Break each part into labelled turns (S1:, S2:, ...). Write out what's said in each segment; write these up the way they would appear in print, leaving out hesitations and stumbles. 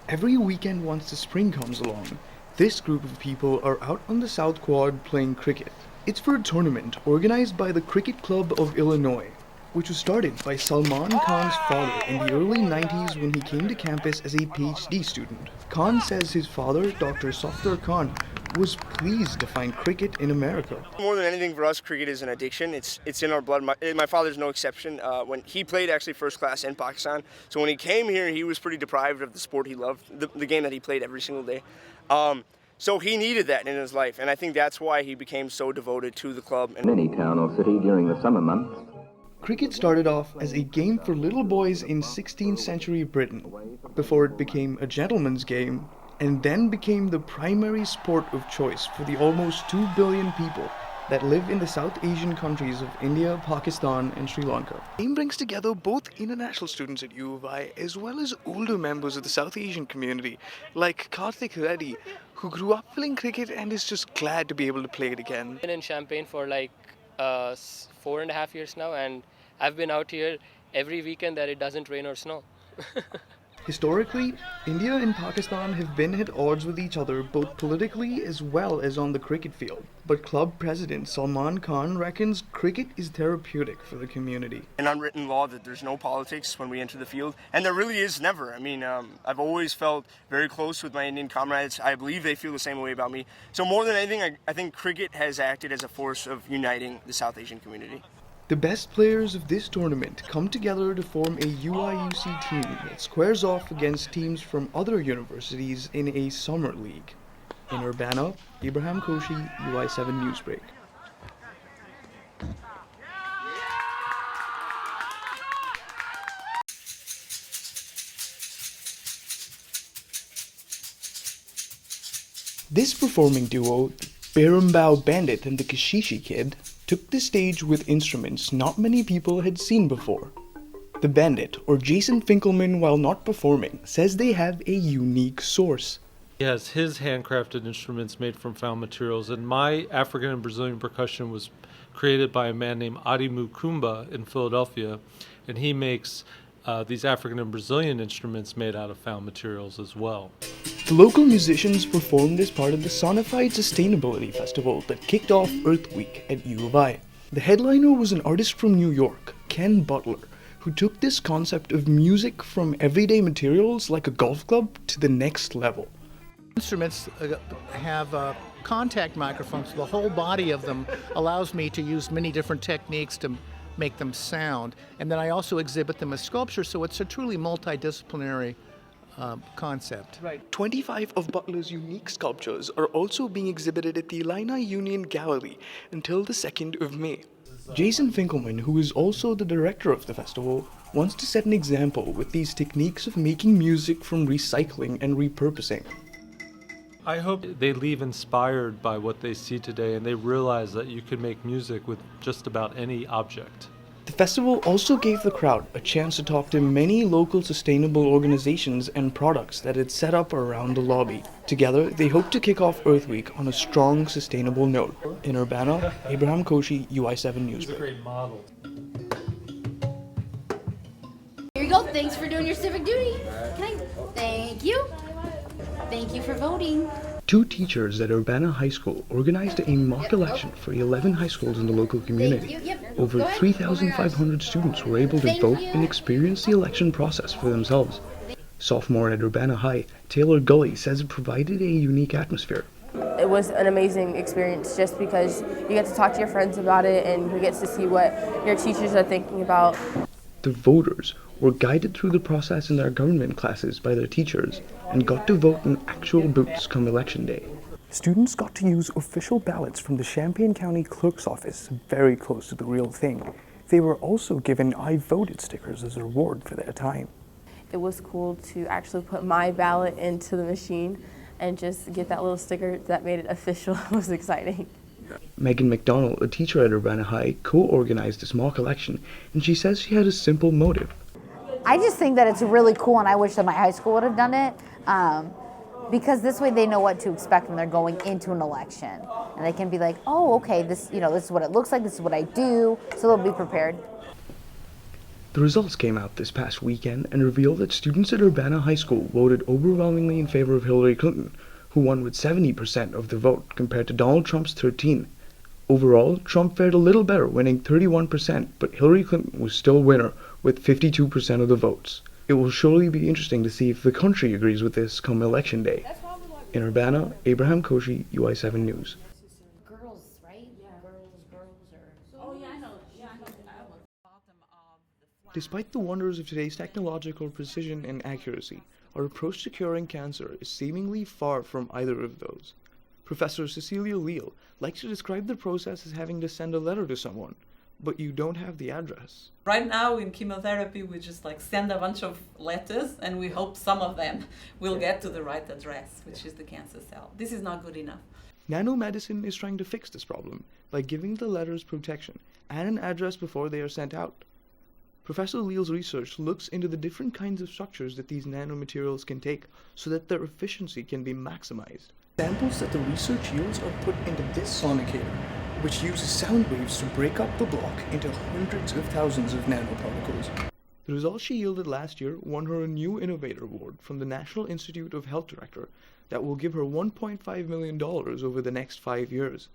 S1: Every weekend once the spring comes along, this group of people are out on the South Quad playing cricket. It's for a tournament organized by the Cricket Club of Illinois, which was started by Salman Khan's father in the early 90s when he came to campus as a PhD student. Khan says his father, Dr. Safdar Khan, was pleased to find cricket in America.
S2: More than anything for us, cricket is an addiction. It's in our blood. My father's no exception. When he played actually first class in Pakistan, so when he came here, he was pretty deprived of the sport he loved, the game that he played every single day. So he needed that in his life, and I think that's why he became so devoted to the club.
S3: In any town or city during the summer months,
S1: Cricket started off as a game for little boys in 16th century Britain, before it became a gentleman's game, and then became the primary sport of choice for the almost 2 billion people that live in the South Asian countries of India, Pakistan, and Sri Lanka. The game brings together both international students at U of I as well as older members of the South Asian community, like Karthik Reddy, who grew up playing cricket and is just glad to be able to play it again.
S4: I've been in Champaign for like 4.5 years now, and I've been out here every weekend that it doesn't rain or snow.
S1: Historically, India and Pakistan have been at odds with each other both politically as well as on the cricket field. But club president Salman Khan reckons cricket is therapeutic for the community.
S2: An unwritten law that there's no politics when we enter the field, and there really is never. I mean, I've always felt very close with my Indian comrades. I believe they feel the same way about me. So more than anything, I think cricket has acted as a force of uniting the South Asian community.
S1: The best players of this tournament come together to form a UIUC team that squares off against teams from other universities in a summer league. In Urbana, Abraham Koshi, UI7 Newsbreak. This performing duo, Perumbau Bandit and the Kashishi Kid, took the stage with instruments not many people had seen before. The Bandit, or Jason Finkelman, while not performing, says they have a unique source.
S5: He has his handcrafted instruments made from found materials, and my African and Brazilian percussion was created by a man named Adi Mukumba in Philadelphia, and he makes these African and Brazilian instruments made out of found materials as well.
S1: The local musicians performed as part of the Sonified Sustainability Festival that kicked off Earth Week at U of I. The headliner was an artist from New York, Ken Butler, who took this concept of music from everyday materials like a golf club to the next level.
S6: Instruments have contact microphones. The whole body of them allows me to use many different techniques to make them sound. And then I also exhibit them as sculpture, so it's a truly multidisciplinary concept.
S1: Right. 25 of Butler's unique sculptures are also being exhibited at the Illini Union Gallery until the 2nd of May. Jason Finkelman, who is also the director of the festival, wants to set an example with these techniques of making music from recycling and repurposing.
S5: I hope they leave inspired by what they see today and they realize that you can make music with just about any object.
S1: The festival also gave the crowd a chance to talk to many local sustainable organizations and products that had set up around the lobby. Together, they hope to kick off Earth Week on a strong, sustainable note. In Urbana, Abraham Koshi, UI7 Newsbreak.
S5: Great model.
S7: Here you go. Thanks for doing your civic duty. Thank you. Thank you for voting.
S1: 2 teachers at Urbana High School organized a mock election for 11 high schools in the local community. Over 3,500 students were able to vote and experience the election process for themselves. Sophomore at Urbana High, Taylor Gully says it provided a unique atmosphere.
S8: It was an amazing experience just because you get to talk to your friends about it and you get to see what your teachers are thinking about.
S1: The voters were guided through the process in their government classes by their teachers and got to vote in actual booths come election day. Students got to use official ballots from the Champaign County Clerk's office, very close to the real thing. They were also given I voted stickers as a reward for their time.
S8: It was cool to actually put my ballot into the machine and just get that little sticker that made it official. It was exciting.
S1: Megan McDonald, a teacher at Urbana High, co-organized this mock election, and she says she had a simple motive.
S9: I just think that it's really cool, and I wish that my high school would have done it, because this way they know what to expect when they're going into an election, and they can be like, "Oh, okay, this is what it looks like. This is what I do," so they'll be prepared.
S1: The results came out this past weekend and revealed that students at Urbana High School voted overwhelmingly in favor of Hillary Clinton, who won with 70% of the vote compared to Donald Trump's 13%. Overall, Trump fared a little better, winning 31%, but Hillary Clinton was still winner with 52% of the votes. It will surely be interesting to see if the country agrees with this come election day. In Urbana, Abraham Koshi, UI7 News.
S7: Girls, right? Yeah. Girls are. Oh, yeah, I know.
S1: Despite the wonders of today's technological precision and accuracy, our approach to curing cancer is seemingly far from either of those. Professor Cecilia Leal likes to describe the process as having to send a letter to someone, but you don't have the address.
S10: Right now in chemotherapy, we just send a bunch of letters and we hope some of them will get to the right address, which is the cancer cell. This is not good enough.
S1: Nanomedicine is trying to fix this problem by giving the letters protection and an address before they are sent out. Professor Leal's research looks into the different kinds of structures that these nanomaterials can take so that their efficiency can be maximized. Samples that the research yields are put into this sonicator, which uses sound waves to break up the block into hundreds of thousands of nanoparticles. The results she yielded last year won her a new Innovator Award from the National Institute of Health Director that will give her $1.5 million over the next 5 years.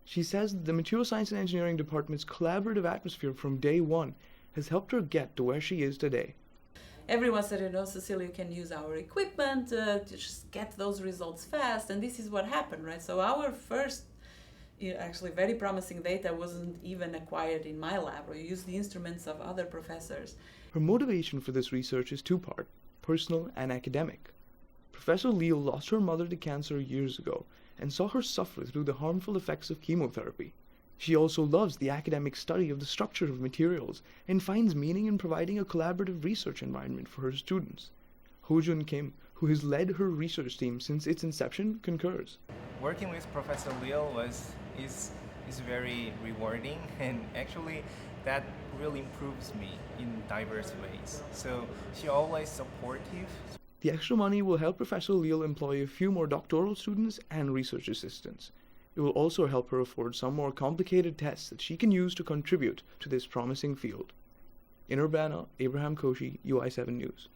S1: She says the Material Science and Engineering Department's collaborative atmosphere from day one has helped her get to where she is today.
S10: Everyone said, Cecilia can use our equipment to just get those results fast, and this is what happened, right? So our first, actually very promising data wasn't even acquired in my lab. We used the instruments of other professors.
S1: Her motivation for this research is two-part, personal and academic. Professor Leal lost her mother to cancer years ago and saw her suffer through the harmful effects of chemotherapy. She also loves the academic study of the structure of materials and finds meaning in providing a collaborative research environment for her students. Ho-Jun Kim, who has led her research team since its inception, concurs.
S11: Working with Professor Leal is very rewarding, and actually that really improves me in diverse ways. So she's always supportive.
S1: The extra money will help Professor Leal employ a few more doctoral students and research assistants. It will also help her afford some more complicated tests that she can use to contribute to this promising field. In Urbana, Abraham Koshi, UI7 News.